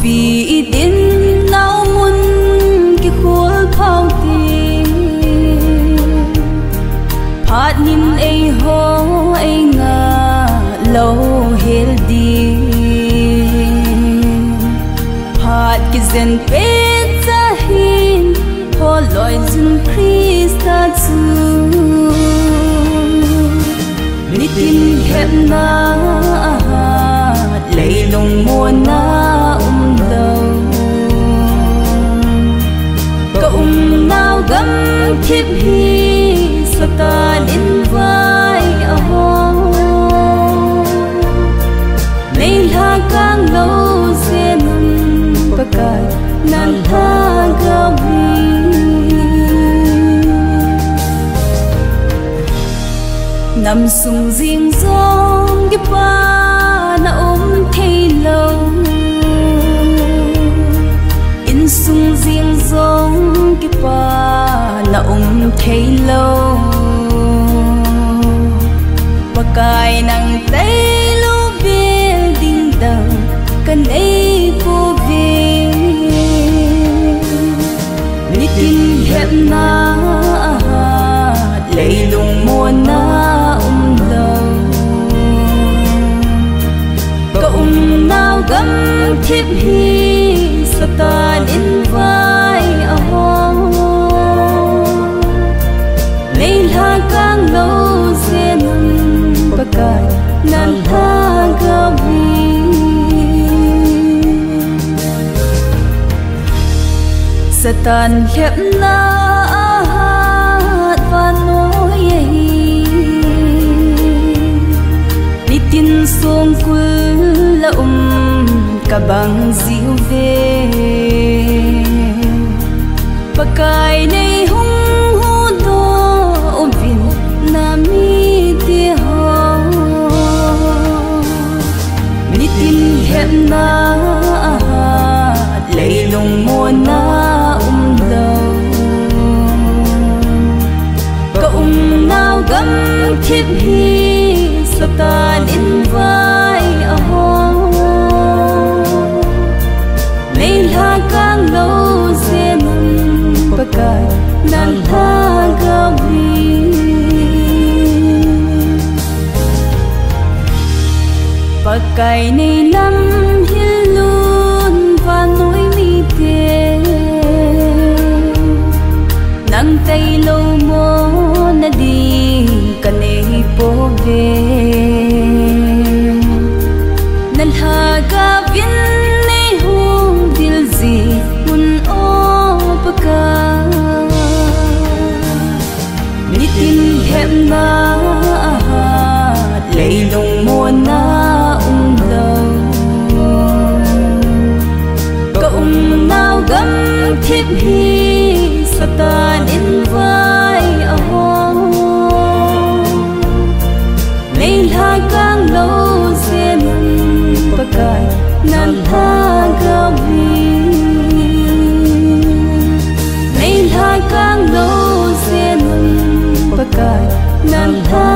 vì đến nào muốn cái khối phong tình phát nhìn ấy hô ấy ngà lâu hết đi phát cái dân biết ra hin hồ lội dân Christa chu lý tin hẹp na lấy lòng mùa na đầu cậu nào gấm thiếp hi sao ta đến vai mấy là càng lâu dễ nằm pakai nan tha gawi nằm sung riêng giông cái ba na ôm thấy lâu in sung riêng giông cái ba na ôm thấy lâu pakai nang tay lu biên đinh đằng cần ấy vô về lý tin hẹp na lấy lùng mùa na đầu cậu nào gấm thiếp hi sao ta đến vai mấy là càng lâu dễ nằm pakai nan tha gawi Satan hẹp na và nói đi tin xuống quê là cả bằng dịu về và cái này hung hô đó ôm vin nam mi tia ho đi tin hẹp na lấy lòng mùa na đầu cậu nào gấm thiếp hi sao ta đến vai mấy là càng lâu dễ nằm pakai nan tha gawi pakai này lắm hiên luôn và nói mi tê nang tay lâu mo na đi kanay po về nan haga vin nay hung dil gì mun o paka mi tin hẹp na lấy lòng mùa na đầu cậu nào gấm thiếp hi sao ta đến vai mấy là càng lâu dễ nằm pakai nan tha gawi mấy là càng lâu dễ nằm pakai nan tha